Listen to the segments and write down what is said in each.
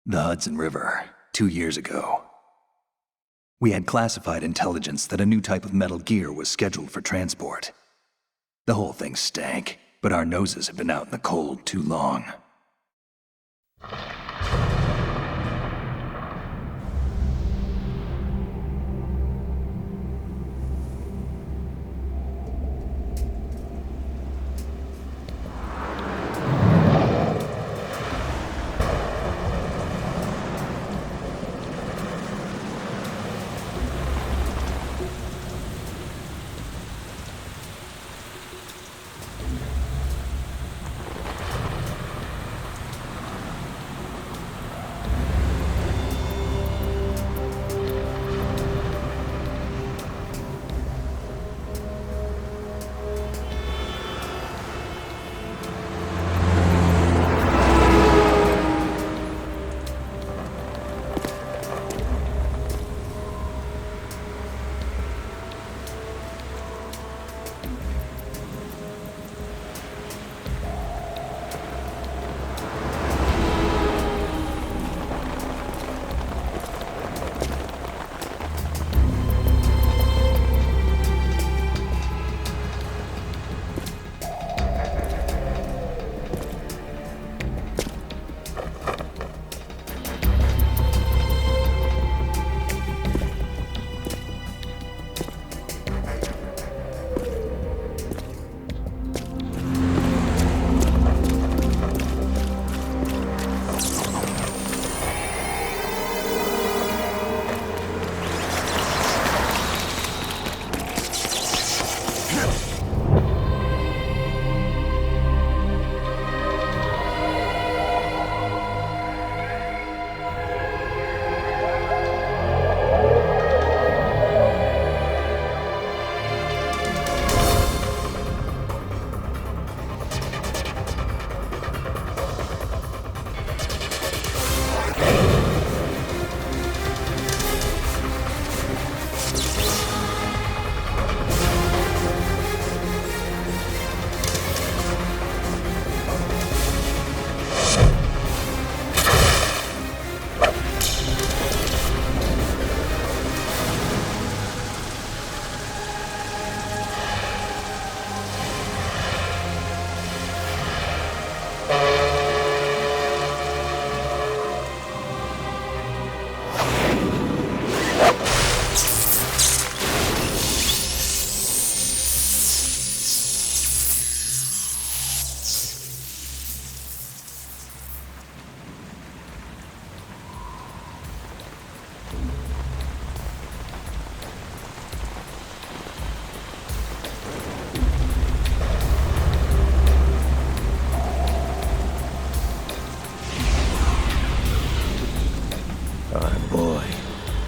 The Hudson River, 2 years ago. We had classified intelligence that a new type of metal gear was scheduled for transport. The whole thing stank, but our noses had been out in the cold too long.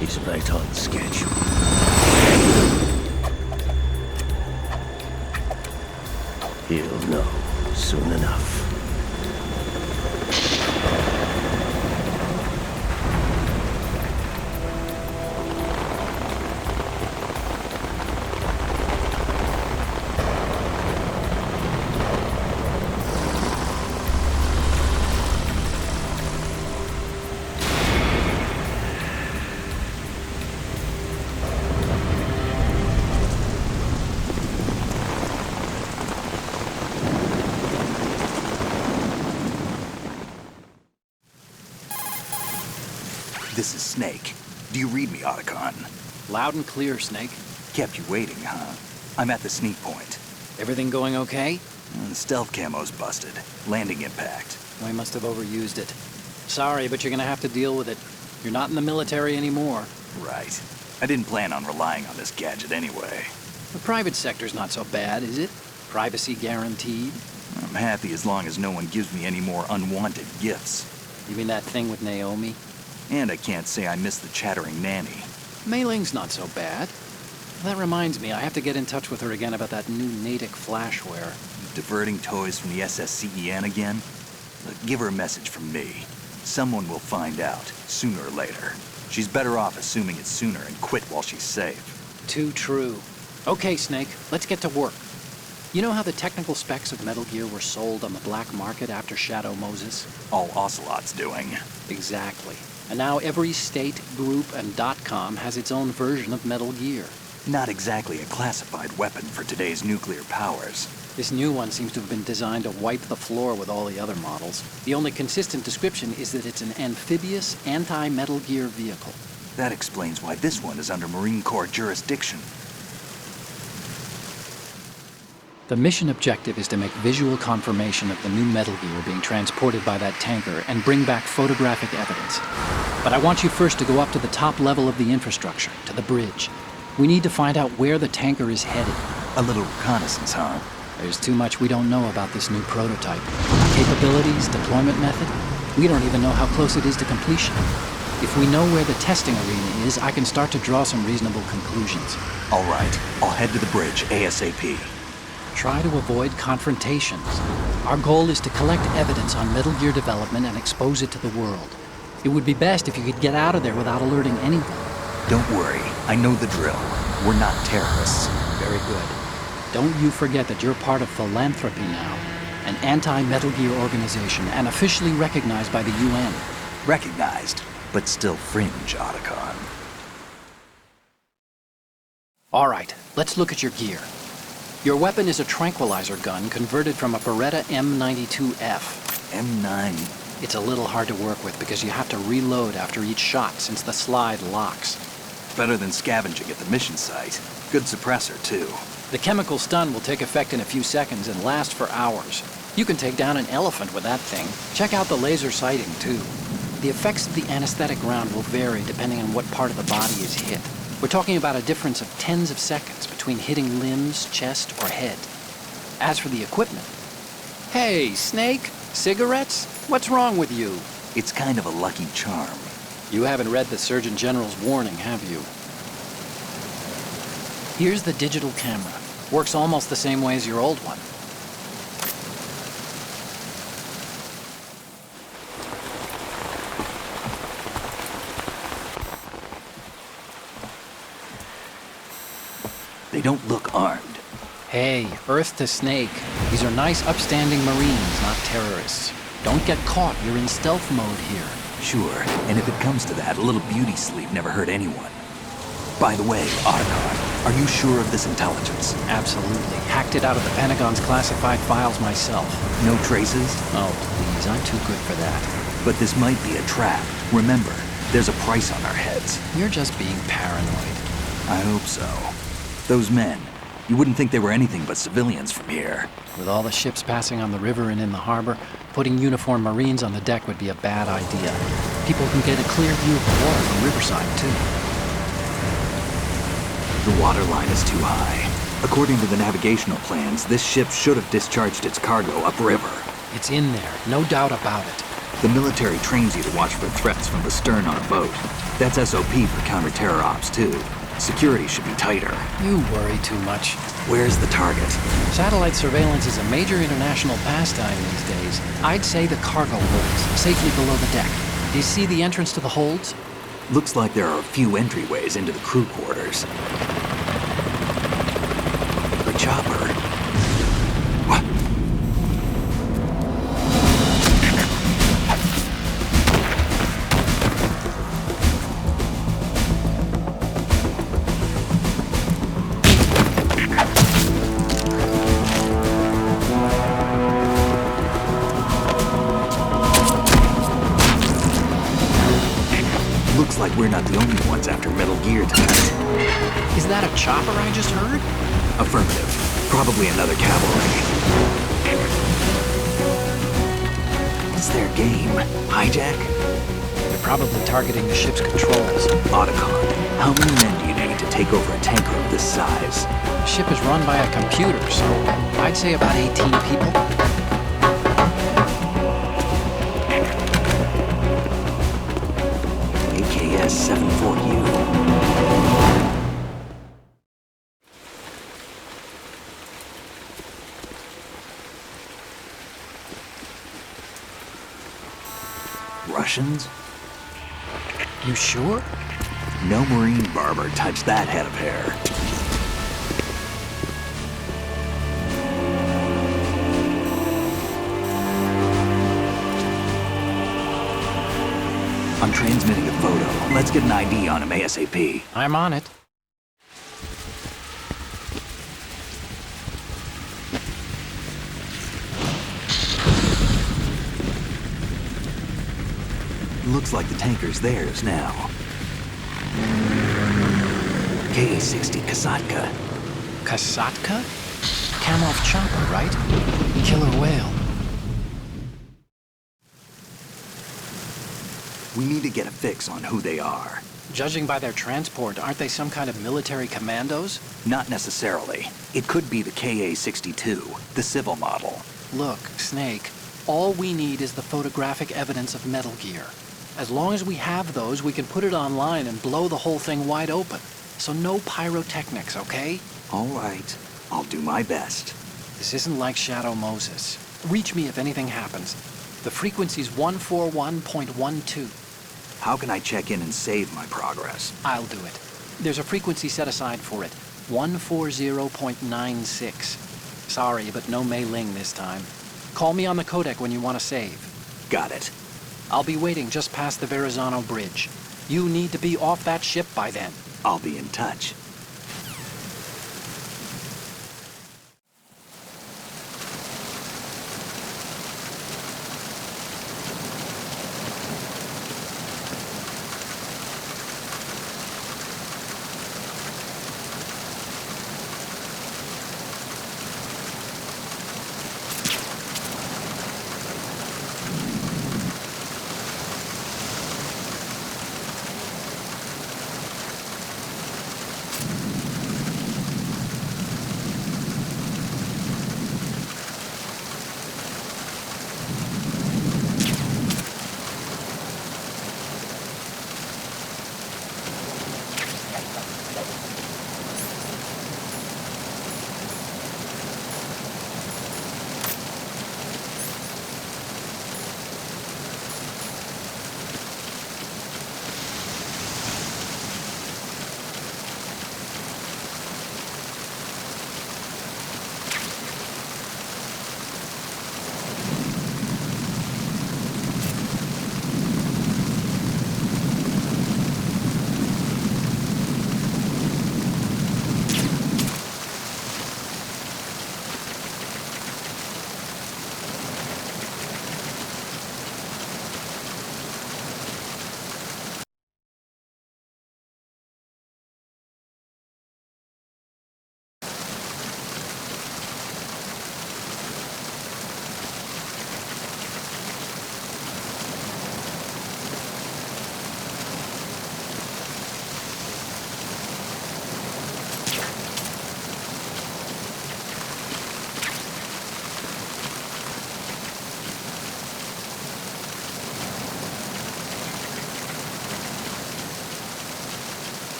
He's right on schedule. He'll know soon enough. This is Snake. Do you read me, Otacon? Loud and clear, Snake. Kept you waiting, huh? I'm at the sneak point. Everything going okay? The stealth camo's busted. Landing impact. We must have overused it. Sorry, but you're gonna have to deal with it. You're not in the military anymore. Right. I didn't plan on relying on this gadget anyway. The private sector's not so bad, is it? Privacy guaranteed? I'm happy as long as no one gives me any more unwanted gifts. You mean that thing with Naomi? And I can't say I miss the chattering nanny. Mei Ling's not so bad. That reminds me, I have to get in touch with her again about that new Natick flashware. Diverting toys from the SSCEN again? Look, give her a message from me. Someone will find out, sooner or later. She's better off assuming it sooner and quit while she's safe. Too true. Okay, Snake, let's get to work. You know how the technical specs of Metal Gear were sold on the black market after Shadow Moses? All Ocelot's doing. Exactly. And now every state, group, and .com has its own version of Metal Gear. Not exactly a classified weapon for today's nuclear powers. This new one seems to have been designed to wipe the floor with all the other models. The only consistent description is that it's an amphibious, anti-Metal Gear vehicle. That explains why this one is under Marine Corps jurisdiction. The mission objective is to make visual confirmation of the new Metal Gear being transported by that tanker and bring back photographic evidence. But I want you first to go up to the top level of the infrastructure, to the bridge. We need to find out where the tanker is headed. A little reconnaissance, huh? There's too much we don't know about this new prototype. Capabilities, deployment method. We don't even know how close it is to completion. If we know where the testing arena is, I can start to draw some reasonable conclusions. All right, I'll head to the bridge ASAP. Try to avoid confrontations. Our goal is to collect evidence on Metal Gear development and expose it to the world. It would be best if you could get out of there without alerting anyone. Don't worry, I know the drill. We're not terrorists. Very good. Don't you forget that you're part of Philanthropy now, an anti-Metal Gear organization and officially recognized by the UN. Recognized, but still fringe, Otacon. All right, let's look at your gear. Your weapon is a tranquilizer gun converted from a Beretta M92F. M9. It's a little hard to work with because you have to reload after each shot since the slide locks. Better than scavenging at the mission site. Good suppressor, too. The chemical stun will take effect in a few seconds and last for hours. You can take down an elephant with that thing. Check out the laser sighting, too. The effects of the anesthetic round will vary depending on what part of the body is hit. We're talking about a difference of tens of seconds between hitting limbs, chest, or head. As for the equipment... Hey, Snake? Cigarettes? What's wrong with you? It's kind of a lucky charm. You haven't read the Surgeon General's warning, have you? Here's the digital camera. Works almost the same way as your old one. They don't look armed. Hey, Earth to Snake. These are nice, upstanding Marines, not terrorists. Don't get caught. You're in stealth mode here. Sure, and if it comes to that, a little beauty sleep never hurt anyone. By the way, Otacon, are you sure of this intelligence? Absolutely. Hacked it out of the Pentagon's classified files myself. No traces? Oh, please, I'm too good for that. But this might be a trap. Remember, there's a price on our heads. You're just being paranoid. I hope so. Those men, you wouldn't think they were anything but civilians from here. With all the ships passing on the river and in the harbor, putting uniformed Marines on the deck would be a bad idea. People can get a clear view of the water from Riverside, too. The water line is too high. According to the navigational plans, this ship should have discharged its cargo upriver. It's in there, no doubt about it. The military trains you to watch for threats from the stern on a boat. That's SOP for counter-terror ops, too. Security should be tighter. You worry too much. Where's the target? Satellite surveillance is a major international pastime these days. I'd say the cargo holds, safely below the deck. Do you see the entrance to the holds? Looks like there are a few entryways into the crew quarters. The chopper. What? Looks like we're not the only ones after Metal Gear tonight. Is that a chopper I just heard? Affirmative. Probably another cavalry. What's their game? Hijack? They're probably targeting the ship's controls. Otacon, how many men do you need to take over a tanker of this size? The ship is run by a computer, so I'd say about 18 people. AKS 74U. Russians? You sure? No Marine barber touched that head of hair. I'm transmitting a photo. Let's get an ID on him ASAP. I'm on it. Looks like the tanker's theirs now. Ka-60 Kasatka. Kasatka? Kamov chopper, right? Killer whale. We need to get a fix on who they are. Judging by their transport, aren't they some kind of military commandos? Not necessarily. It could be the Ka-62, the civil model. Look, Snake, all we need is the photographic evidence of Metal Gear. As long as we have those, we can put it online and blow the whole thing wide open. So no pyrotechnics, okay? All right. I'll do my best. This isn't like Shadow Moses. Reach me if anything happens. The frequency's 141.12. How can I check in and save my progress? I'll do it. There's a frequency set aside for it. 140.96. Sorry, but no Mei Ling this time. Call me on the codec when you want to save. Got it. I'll be waiting just past the Verrazano Bridge. You need to be off that ship by then. I'll be in touch.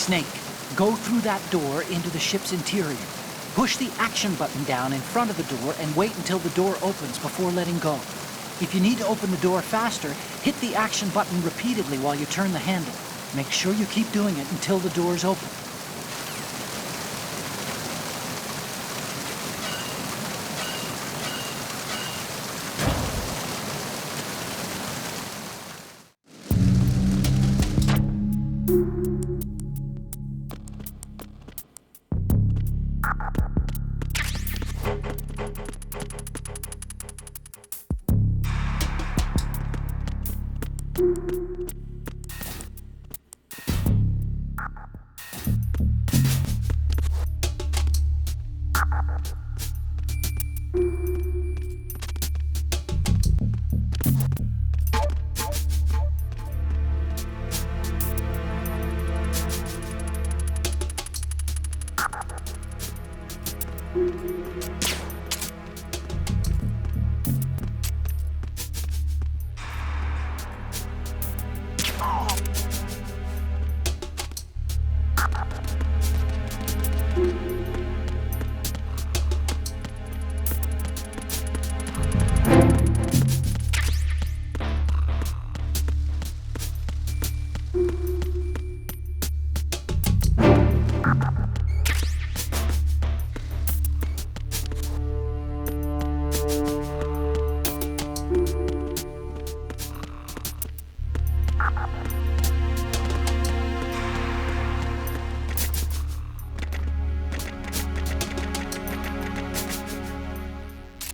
Snake, go through that door into the ship's interior. Push the action button down in front of the door and wait until the door opens before letting go. If you need to open the door faster, hit the action button repeatedly while you turn the handle. Make sure you keep doing it until the door's open.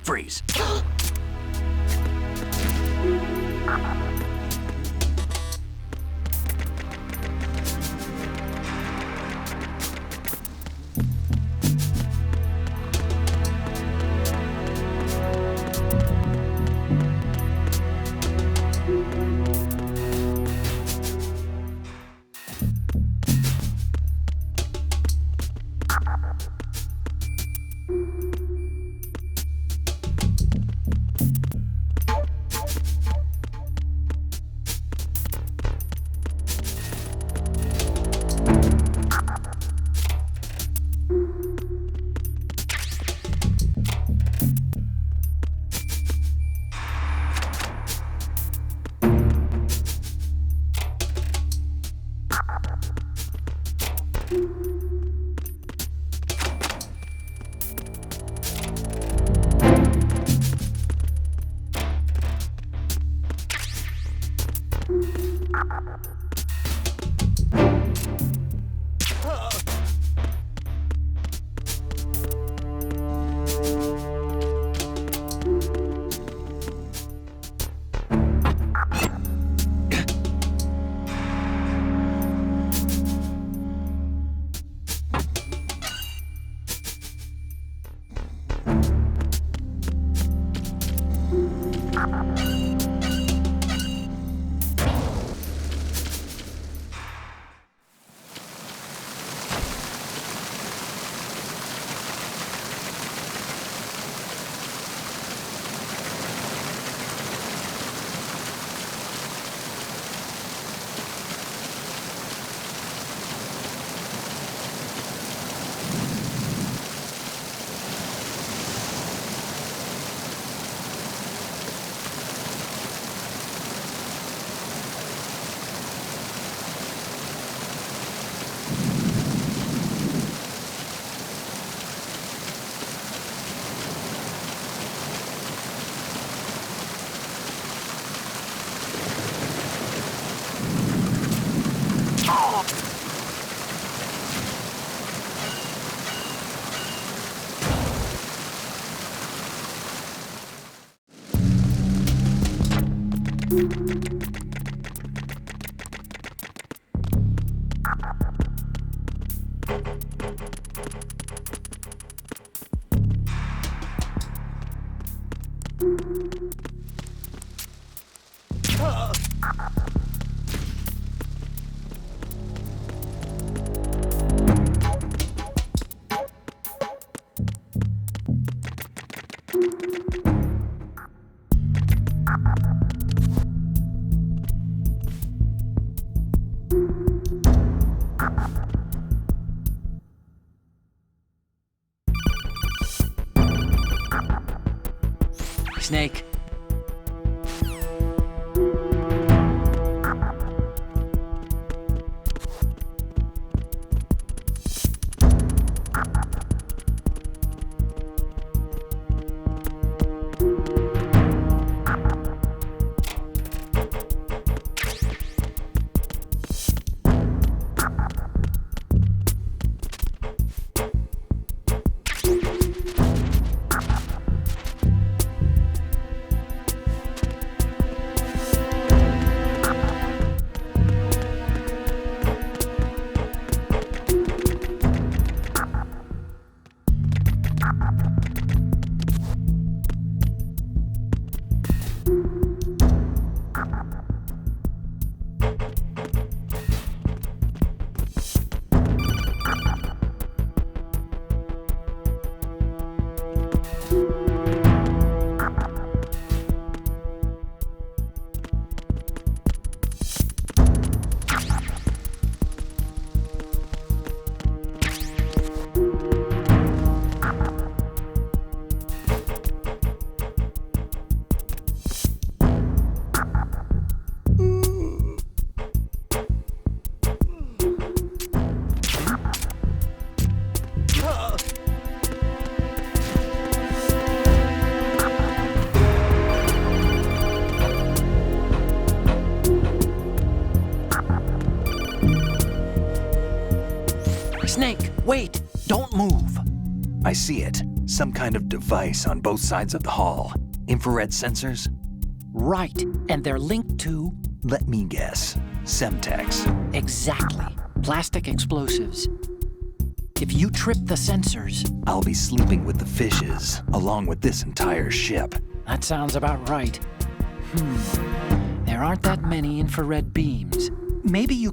Freeze. Snake. Snake, wait! Don't move! I see it. Some kind of device on both sides of the hall. Infrared sensors? Right, and they're linked to... Let me guess. Semtex. Exactly. Plastic explosives. If you trip the sensors... I'll be sleeping with the fishes, along with this entire ship. That sounds about right. There aren't that many infrared beams. Maybe you...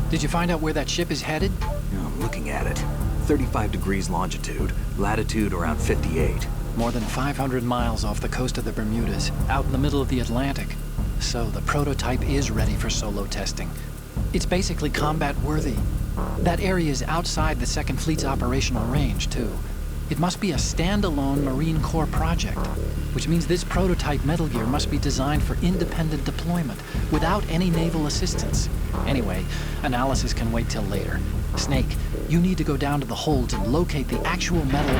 Did you find out where that ship is headed? I'm looking at it. 35 degrees longitude, latitude around 58. More than 500 miles off the coast of the Bermudas, out in the middle of the Atlantic. So the prototype is ready for solo testing. It's basically combat worthy. That area is outside the Second Fleet's operational range, too. It must be a standalone Marine Corps project, which means this prototype Metal Gear must be designed for independent deployment, without any naval assistance. Anyway, analysis can wait till later. Snake, you need to go down to the holds and locate the actual metal...